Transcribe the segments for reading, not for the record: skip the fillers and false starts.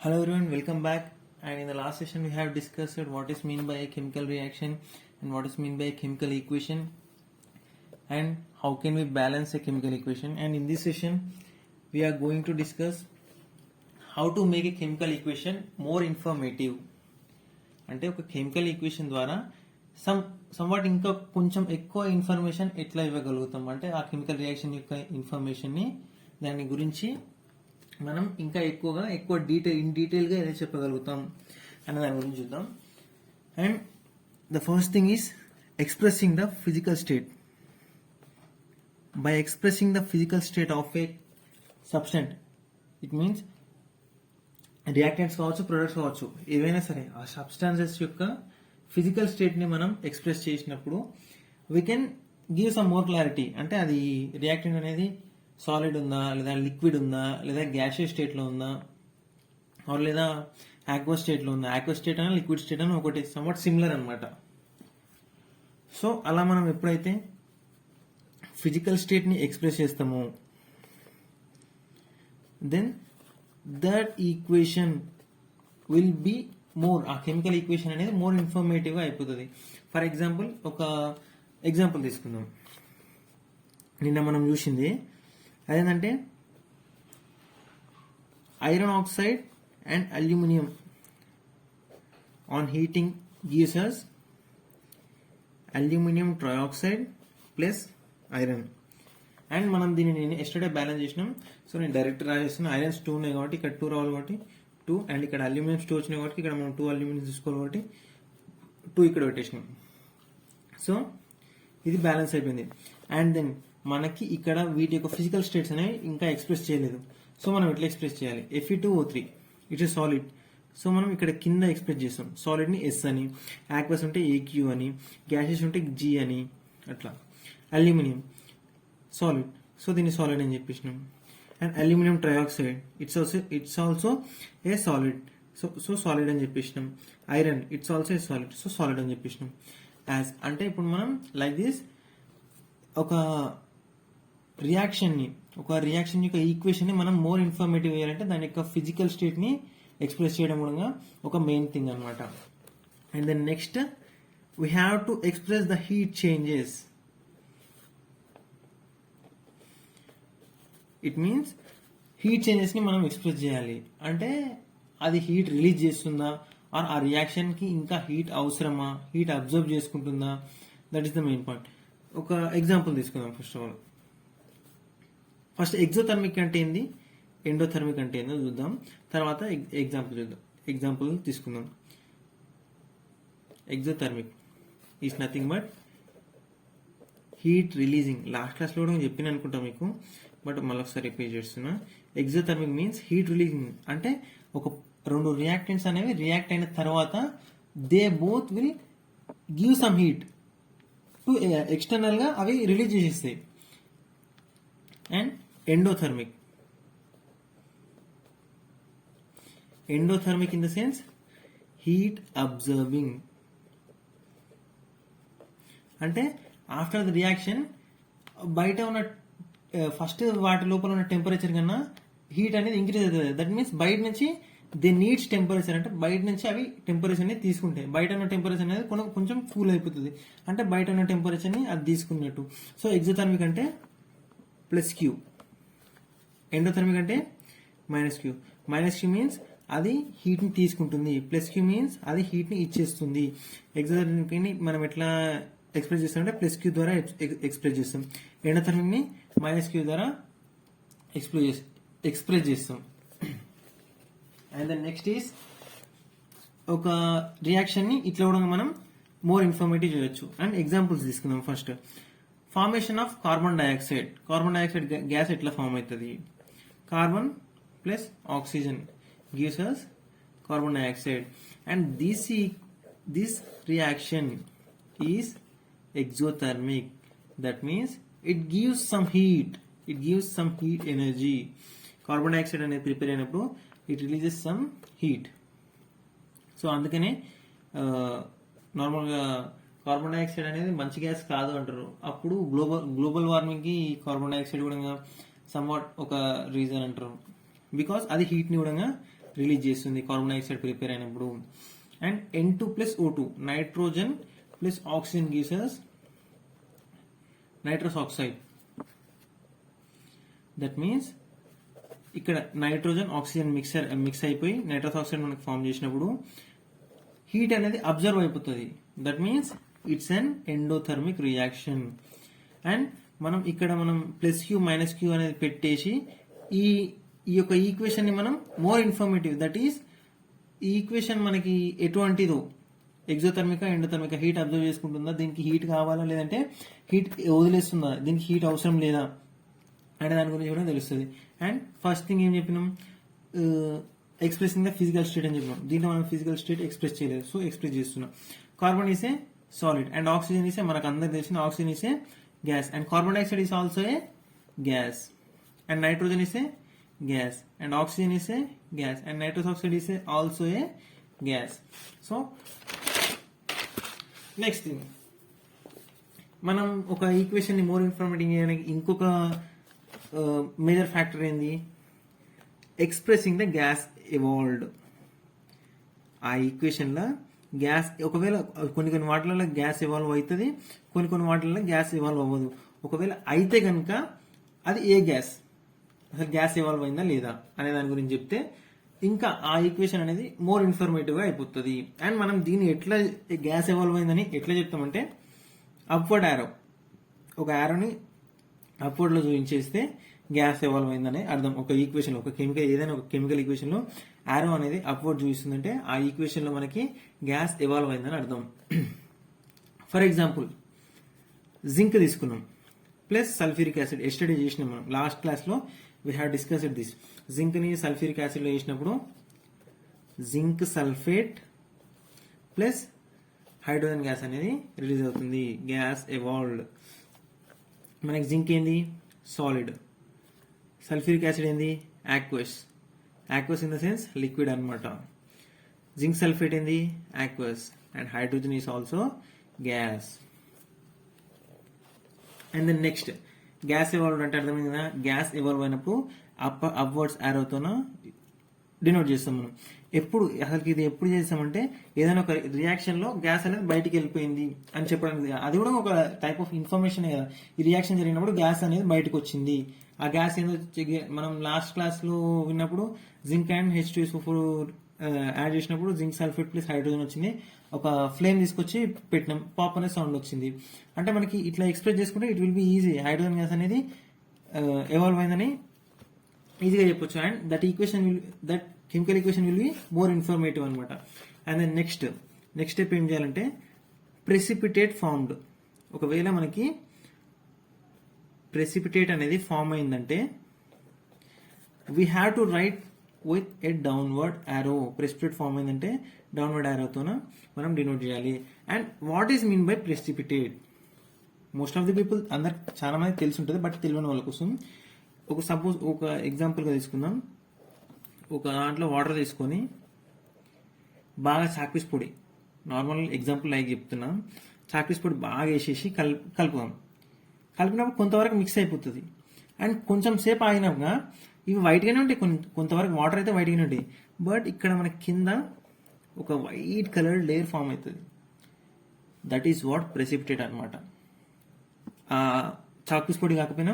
Hello everyone, welcome back. And in the last session, we have discussed what is meant by a chemical reaction and what is meant by a chemical equation and how can we balance a chemical equation. And in this session, we are going to discuss how to make a chemical equation more informative. అంటే ఒక chemical equation ద్వారా somewhat ఇంకా కొంచెం ఎక్కువ information ఎట్లా ఇవ్వగలుగుతాం అంటే ఆ chemical reaction యొక్క ఇన్ఫర్మేషన్ని దాని గురించి మనం ఇంకా ఎక్కువ డీటెయిల్గా ఏదైతే చెప్పగలుగుతాం అనే దాని గురించి చూద్దాం. And the first thing is expressing the physical state. By expressing the physical state of a substance, it means reactants కావచ్చు, ప్రొడక్ట్స్ కావచ్చు, ఏవైనా సరే ఆ సబ్స్టాన్సెస్ యొక్క ఫిజికల్ స్టేట్ని మనం ఎక్స్ప్రెస్ చేసినప్పుడు we can give some more clarity. అంటే అది రియాక్టెంట్ అనేది సాలిడ్ ఉందా, లేదా లిక్విడ్ ఉందా, లేదా గ్యాషియస్ స్టేట్లో ఉందా, లేదా ఆక్వా స్టేట్లో ఉందా. ఆక్వా స్టేట్ అయినా లిక్విడ్ స్టేట్ అయినా ఒకటి, సమ్వాట్ సిమిలర్ అనమాట. సో అలా మనం ఎప్పుడైతే ఫిజికల్ స్టేట్ని ఎక్స్ప్రెస్ చేస్తామో then that equation will be more, ఆ కెమికల్ ఈక్వేషన్ అనేది మోర్ ఇన్ఫర్మేటివ్గా అయిపోతుంది. ఫర్ ఎగ్జాంపుల్ ఒక ఎగ్జాంపుల్ తీసుకుందాం. నిన్న మనం చూసింది అదేంటంటే iron oxide and aluminium on heating gives us aluminium trioxide plus iron. And మనం దీన్ని ఎస్టర్డే బ్యాలెన్స్ చేసినాం. సో నేను డైరెక్ట్ రాసేస్తున్నా. ఐరన్స్ 2 ఉన్నాయి కాబట్టి ఇక్కడ 2 రావాలి కాబట్టి 2, అండ్ ఇక్కడ అల్యూమినియం 2 వచ్చినాయి కాబట్టి ఇక్కడ మనం 2 అల్యూమినియం తీసుకోవాలి కాబట్టి 2 ఇక్కడ పెట్టేసినాం. సో ఇది బ్యాలెన్స్ అయిపోయింది. అండ్ దెన్ మనకి ఇక్కడ వీటి యొక్క ఫిజికల్ స్టేట్స్ అనేవి ఇంకా ఎక్స్ప్రెస్ చేయలేదు. సో మనం ఎట్లా ఎక్స్ప్రెస్ చేయాలి? Fe2O3 it's a solid. So మనం ఇక్కడ కింద ఎక్స్ప్రెస్ చేస్తాం. సాలిడ్ని ఎస్ అని, ఆక్వస్ ఉంటే ఏక్యూ అని, గ్యాసెస్ ఉంటే జీ అని, అట్లా. అల్యూమినియం సాలిడ్, సో దీన్ని సాలిడ్ అని చెప్పేసినాం. And aluminium trioxide it's also a solid, so solid అని చెప్పేసినాం. Iron it's also a solid, so solid అని చెప్పేసినాం. యాజ్ అంటే ఇప్పుడు మనం లైక్ దిస్ ఒక రియాక్షన్ యొక్క ఈక్వేషన్ని మనం మోర్ ఇన్ఫర్మేటివ్ చేయాలంటే దాని యొక్క ఫిజికల్ స్టేట్ని ఎక్స్ప్రెస్ చేయడం కూడా ఒక మెయిన్ థింగ్ అనమాట. And then next we have to express the heat changes. It means heat చేంజెస్ని మనం ఎక్స్ప్రెస్ చేయాలి. అంటే అది హీట్ రిలీజ్ చేస్తుందా, ఆర్ ఆ రియాక్షన్కి ఇంకా హీట్ అవసరమా, హీట్ అబ్జర్వ్ చేసుకుంటుందా, that is the main point. ఒక ఎగ్జాంపుల్ తీసుకుందాం. ఫస్ట్ ఎగ్జోథర్మిక్ అంటే ఏంది, ఎండోథర్మిక్ అంటే ఏందో చూద్దాం. తర్వాత ఎగ్జాంపుల్ చూద్దాం. ఎగ్జాంపుల్ తీసుకుందాం. Exothermic is nothing but heat releasing. Last క్లాస్లో కూడా చెప్పిన అనుకుంటా మీకు, బట్ మళ్ళీ ఒకసారి రిపీట్ చేస్తున్నా. Exothermic means heat releasing. అంటే ఒక 2 రియాక్టెంట్స్ అనేవి రియాక్ట్ అయిన తర్వాత they both will give some heat to external గా అవి రిలీజ్ చేసేస్తాయి. And endothermic in the sense heat observing. అంటే ఆఫ్టర్ ద రియాక్షన్ బయట ఉన్న ఫస్ట్ వాటి లోపల ఉన్న టెంపరేచర్ కన్నా హీట్ అనేది ఇంక్రీజ్ అవుతుంది. దట్ మీన్స్ బయట నుంచి దే నీడ్స్ టెంపరేచర్, అంటే బయట నుంచి అవి టెంపరేచర్ అనేది తీసుకుంటాయి. బయట ఉన్న టెంపరేచర్ అనేది కొంచెం కూల్ అయిపోతుంది, అంటే బయట ఉన్న టెంపరేచర్ని అది తీసుకున్నట్టు. సో ఎగ్జోథర్మిక్ అంటే +Q, ఎండోథర్మిక్ అంటే -Q. -Q మీన్స్ అది హీట్ని తీసుకుంటుంది, +Q మీన్స్ అది హీట్ని ఇచ్చేస్తుంది. ఎగ్జోథర్మిక్ని మనం ఎట్లా ఎక్స్ప్రెస్ చేస్తామంటే +Q ద్వారా ఎక్స్ప్రెస్ చేస్తాం. ఎండోథర్మిక్ని -Q ద్వారా ఎక్స్ప్రెస్ చేస్తాం. అండ్ దెన్ నెక్స్ట్ ఈస్ ఒక రియాక్షన్ని ఇట్లా కూడా మనం మోర్ ఇన్ఫర్మేటివ్ చేయొచ్చు. అండ్ ఎగ్జాంపుల్స్ తీసుకుందాం. First formation of carbon dioxide. Carbon dioxide gas ఎట్లా ఫామ్ అవుతుంది? Carbon plus oxygen gives us carbon dioxide. And this reaction is exothermic. That means it gives some heat energy. Carbon dioxide అనేది prepare అయినప్పుడు it releases some heat. So అందుకనే నార్మల్గా carbon dioxide అనేది మంచి gas కాదు అంటారు. అప్పుడు గ్లోబల్ వార్మింగ్కి కార్బన్ డైఆక్సైడ్ కూడా సమ్వాట్ ఒక రీజన్ అంటారు. బికాస్ అది హీట్ని కూడా రిలీజ్ చేస్తుంది కార్బన్ డైఆక్సైడ్ ప్రిపేర్ అయినప్పుడు. And N2 plus O2 nitrogen plus oxygen gives us nitrous oxide. That means ఇక్కడ నైట్రోజన్ ఆక్సిజన్ మిక్స్ అయిపోయి నైట్రస్ ఆక్సైడ్ మనకు ఫామ్ చేసినప్పుడు హీట్ అనేది అబ్జర్వ్ అయిపోతుంది. That means it's an endothermic reaction. And మనం ఇక్కడ plus Q minus Q అనేది పెట్టేసి ఈ యొక్క ఈక్వేషన్ ని మనం మోర్ ఇన్ఫర్మేటివ్, దట్ ఈస్ ఈ ఈక్వేషన్ మనకి ఎటువంటిదో ఎగ్జోథర్మిక ఎండోథర్మిక హీట్ అబ్జర్వ్ చేసుకుంటుందా, దీనికి హీట్ కావాలా లేదంటే హీట్ వదిలేస్తుందా, దీనికి హీట్ అవసరం లేదా అనే దాని గురించి కూడా తెలుస్తుంది. అండ్ ఫస్ట్ థింగ్ ఏం చెప్పినాం, ఎక్స్ప్రెసింగ్ ద ఫిజికల్ స్టేట్ అని చెప్పినాం. దీంట్లో మనం ఫిజికల్ స్టేట్ ఎక్స్ప్రెస్ చేయలేదు, సో ఎక్స్ప్రెస్ చేస్తున్నాం. Carbon is a solid and oxygen is a, మనకు అందరికి తెలిసిన oxygen is a gas and carbon dioxide is also a gas and nitrogen is a gas and oxygen is a gas and nitrous oxide is also a gas. So next thing, మనం ఒక equation ని more informative చేయడానికి ఇంకొక major factor ఏంది, expressing the gas evolved. ఆ equation లో gas ఒకవేళ కొన్ని వాటిలలో గ్యాస్ ఎవాల్వ్ అవుతుంది, కొన్ని వాటిలలో గ్యాస్ ఎవాల్వ్ అవ్వదు. ఒకవేళ అయితే కనుక అది ఏ గ్యాస్, అసలు గ్యాస్ ఎవాల్వ్ అయిందా లేదా అనే దాని గురించి చెప్తే ఇంకా ఆ ఈక్వేషన్ అనేది మోర్ ఇన్ఫర్మేటివ్ గా అయిపోతుంది. అండ్ మనం దీన్ని ఎట్లా గ్యాస్ ఎవాల్వ్ అయిందని ఎట్లా చెప్తామంటే అప్వర్డ్ యారో, ఒక యారోని అప్వర్డ్ లో చూపించేస్తే గ్యాస్ ఎవాల్వ్ అయిందని అర్థం. ఒక ఈక్వేషన్ ఒక కెమికల్ ఏదైనా ఒక కెమికల్ ఈక్వేషన్ లో యారో అనేది అప్వర్డ్ చూపిస్తుందంటే ఆ ఈక్వేషన్ లో మనకి గ్యాస్ ఎవాల్వ్ అయిందని అర్థం. ఫర్ ఎగ్జాంపుల్ జింక్ తీసుకున్నాం ప్లస్ సల్ఫ్యూరిక్ యాసిడ్. ఎస్టర్డే చేసినాం మనం లాస్ట్ క్లాస్ లో we have discussed this. Zinc ని సల్ఫ్యూరిక్ యాసిడ్ లో వేసినప్పుడు zinc sulphate plus hydrogen gas అనేది రిలీజ్ అవుతుంది, గ్యాస్ ఎవాల్వ్డ్. మనకి జింక్ ఏంది సాలిడ్, సల్ఫ్యూరిక్ యాసిడ్ ఏంది aqueous, aqueous in the sense liquid అనమాట. జింక్ సల్ఫేట్ ఏంది aqueous and hydrogen is also gas. And then next gas evolve అంటే అర్థమైంది కదా, గ్యాస్ ఎవాల్వ్ అయినప్పుడు అప్వర్డ్స్ యారోతోన డినోట్ చేస్తాం మనం. ఎప్పుడు అసలు ఇది ఎప్పుడు చేస్తామంటే ఏదైనా ఒక రియాక్షన్ లో గ్యాస్ అనేది బయటికి వెళ్ళిపోయింది అని చెప్పడానికి, అది కూడా ఒక టైప్ ఆఫ్ ఇన్ఫర్మేషన్ కదా. ఈ రియాక్షన్ జరిగినప్పుడు గ్యాస్ అనేది బయటకు వచ్చింది. ఆ గ్యాస్ ఏదో మనం లాస్ట్ క్లాస్ లో విన్నప్పుడు జింక్ అండ్ H2SO4 యాడ్ చేసినప్పుడు జింక్ సల్ఫేట్ ప్లస్ హైడ్రోజన్ వచ్చింది, ఒక ఫ్లేమ్ తీసుకొచ్చి పెట్టినాం, పాప్ అనే సౌండ్ వచ్చింది. అంటే మనకి ఇట్లా ఎక్స్ప్రెస్ చేసుకుంటే it will be easy, hydrogen gas అనేది ఎవాల్వ్ అయిందని ఈజీగా చెప్పొచ్చు. And that equation that chemical equation will be more informative అనమాట. అండ్ దెన్ నెక్స్ట్ స్టెప్ ఏం చేయాలంటే ప్రెసిపిటేట్ ఫార్మ్డ్. ఒకవేళ మనకి ప్రెసిపిటేట్ అనేది ఫామ్ అయిందంటే we have to write with a downward arrow. Precipitate form అయిందంటే డౌన్వర్డ్ యారోతోన మనం డినోట్ చేయాలి. And what is mean by precipitate, most of the people అందరు చాలా మంది తెలిసి ఉంటుంది, బట్ తెలియని వాళ్ళ కోసం సపోజ్ ఒక ఎగ్జాంపుల్ గా తీసుకుందాం. ఒక దాంట్లో వాటర్ తీసుకొని బాగా చాక్పీస్ పొడి, నార్మల్ ఎగ్జాంపుల్ లైక్ చెప్తున్నా, చాక్పీస్ పొడి బాగా వేసేసి కలుపుదాం. కలిపినప్పుడు కొంతవరకు మిక్స్ అయిపోతుంది అండ్ కొంచెం సేపు ఆగినాక ఇవి వైట్ గానే ఉంటాయి, కొంతవరకు వాటర్ అయితే వైట్ గానే ఉంటాయి, బట్ ఇక్కడ మన కింద ఒక వైట్ కలర్ లేయర్ ఫామ్ అవుతుంది. దట్ ఈస్ వాట్ ప్రెసిపిటేట్ అనమాట. చాక్పీస్ పొడి కాకపోయినా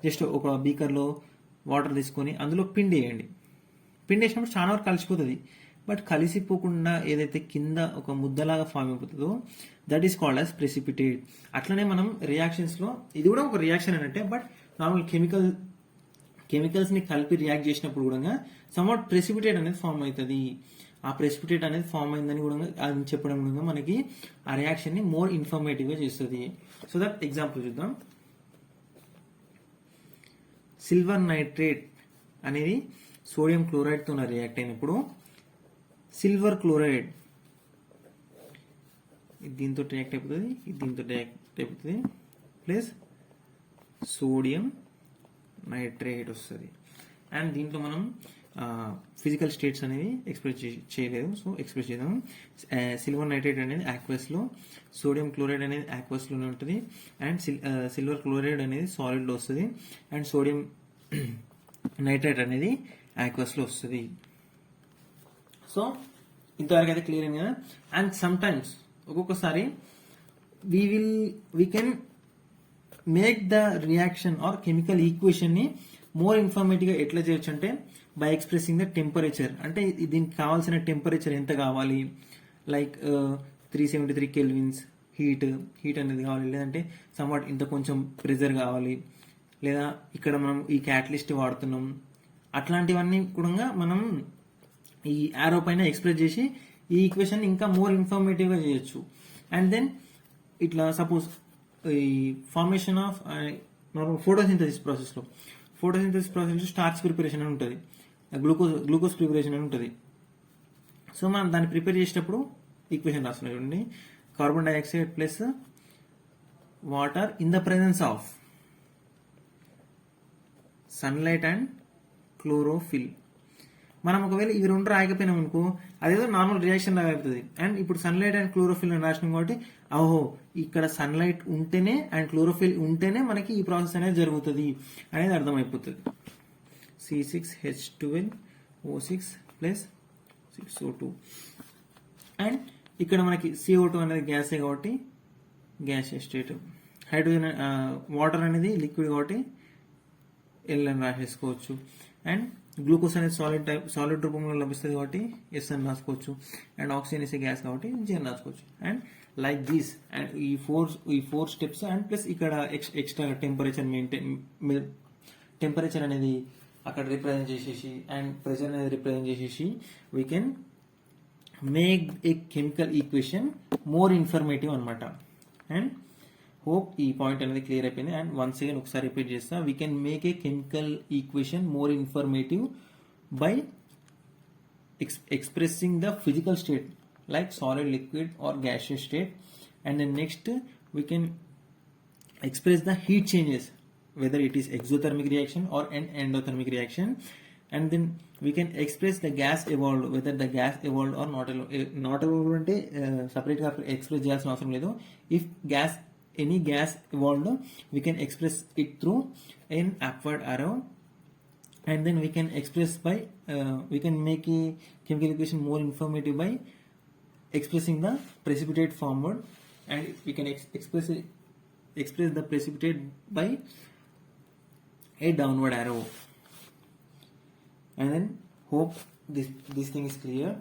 జస్ట్ ఒక బీకర్లో వాటర్ తీసుకొని అందులో పిండి వేయండి. పిండి వేసినప్పుడు చాలా వరకు కలిసిపోతుంది, బట్ కలిసిపోకుండా ఏదైతే కింద ఒక ముద్దలాగా ఫామ్ అయిపోతుందో that is called as precipitate. అట్లనే మనం రియాక్షన్స్ లో ఇది కూడా ఒక రియాక్షన్ అంటే, బట్ నార్మల్ కెమికల్స్ ని కలిపి రియాక్ట్ చేసినప్పుడు కూడా సమ్వాట్ ప్రెసిపిటేట్ అనేది ఫామ్ అవుతుంది. ఆ ప్రెసిపిటేట్ అనేది ఫామ్ అయిందని కూడా అది చెప్పడం కూడా మనకి ఆ రియాక్షన్ ని మోర్ ఇన్ఫర్మేటివ్ గా చేస్తుంది. సో దట్ ఎగ్జాంపుల్ చూద్దాం. సిల్వర్ నైట్రేట్ అనేది సోడియం క్లోరైడ్ తో రియాక్ట్ అయినప్పుడు సిల్వర్ క్లోరైడ్ దీంతో రియాక్ట్ అయిపోతుంది, దీంతో రియాక్ట్ అయిపోతుంది, ప్లస్ సోడియం నైట్రేట్ వస్తుంది. అండ్ దీంట్లో మనం ఫిజికల్ స్టేట్స్ అనేవి ఎక్స్ప్రెస్ చేయలేదు, సో ఎక్స్ప్రెస్ చేద్దాం. సిల్వర్ నైట్రేట్ అనేది ఆక్వస్ లో, సోడియం క్లోరైడ్ అనేది ఆక్వస్ లోనే ఉంటుంది, అండ్ సిల్వర్ క్లోరైడ్ అనేది సాలిడ్ లో వస్తుంది, అండ్ సోడియం నైట్రేట్ అనేది ఆక్వస్ లో వస్తుంది. సో ఇంతవరకు అయితే క్లియర్ అయింది కదా. అండ్ సమ్ టైమ్స్ ఒక్కొక్కసారి we can make the reaction are chemical equation ని మోర్ ఇన్ఫర్మేటివ్ గా ఎట్లా చేయొచ్చు అంటే బై ఎక్స్ప్రెసింగ్ ద టెంపరేచర్. అంటే దీనికి కావాల్సిన టెంపరేచర్ ఎంత కావాలి, లైక్ 373 కెల్విన్స్ హీట్ అనేది కావాలి, లేదంటే సమ్వాట్ ఇంత కొంచెం ప్రెజర్ కావాలి, లేదా ఇక్కడ మనం ఈ క్యాటలిస్ట్ వాడుతున్నాం, అట్లాంటివన్నీ కూడా మనం ఈ యారో పైన ఎక్స్ప్రెస్ చేసి ఈ ఈక్వేషన్ ఇంకా మోర్ ఇన్ఫర్మేటివ్ గా చేయొచ్చు. అండ్ దెన్ ఇట్లా సపోజ్ ఈ ఫార్మేషన్ ఆఫ్ నార్మల్ ఫోటోసింథసిస్ ప్రాసెస్లో స్టార్చ్ ప్రిపరేషన్ అని ఉంటుంది, గ్లూకోజ్ ప్రిపరేషన్ అని ఉంటుంది. సో మనం దాన్ని ప్రిపేర్ చేసేటప్పుడు ఈక్వేషన్ రాస్తున్నాం చూడండి, carbon dioxide plus water in the presence of sunlight and chlorophyll. మనం ఒకవేళ ఇవి రెండు రాయకపోయినాం అనుకో అదేదో నార్మల్ రియాక్షన్ లాగా అవుతుంది. అండ్ ఇప్పుడు సన్లైట్ అండ్ క్లోరోఫిల్ అని రాసినాం కాబట్టి ఓహో ఇక్కడ సన్లైట్ ఉంటేనే అండ్ క్లోరోఫిల్ ఉంటేనే మనకి ఈ ప్రాసెస్ అనేది జరుగుతుంది అనేది అర్థమైపోతుంది. C6H12O6 plus 6O2. అండ్ ఇక్కడ మనకి CO2 అనేది గ్యాసే కాబట్టి గ్యాసియస్ స్టేట్, హైడ్రోజన్ వాటర్ అనేది లిక్విడ్ కాబట్టి ఎల్ అని రాసేసుకోవచ్చు. అండ్ గ్లూకోజ్ అనేది సాలిడ్ రూపంలో లభిస్తుంది కాబట్టి ఎస్ అని రాసుకోవచ్చు. అండ్ ఆక్సిజన్ ఇస్ గ్యాస్ కాబట్టి జీ అని రాసుకోవచ్చు. అండ్ లైక్ దీస్ అండ్ ఈ ఫోర్ స్టెప్స్ అండ్ ప్లస్ ఇక్కడ ఎక్స్ట్రా టెంపరేచర్ అనేది అక్కడ రిప్రజెంట్ చేసేసి అండ్ ప్రెషర్ అనేది రిప్రజెంట్ చేసేసి we can make a chemical equation more informative అనమాట. అండ్ హోప్ ఈ పాయింట్ అనేది క్లియర్ అయిపోయింది. అండ్ వన్స్ అగైన్ ఒకసారి రిపీట్ చేస్తా, we can make a chemical equation more informative by expressing the physical state like solid, liquid or gaseous state. And then next we can express the heat changes, whether it is exothermic reaction or an endothermic reaction. And then we can express the gas evolved, whether the gas evolved or not evolved అంటే separate గా express చేయాల్సిన అవసరం లేదు. If any gas evolved, we can express it through an upward arrow. And then we can express by we can make a chemical equation more informative by expressing the precipitate formward, and we can express the precipitate by a downward arrow. And then hope this thing is clear.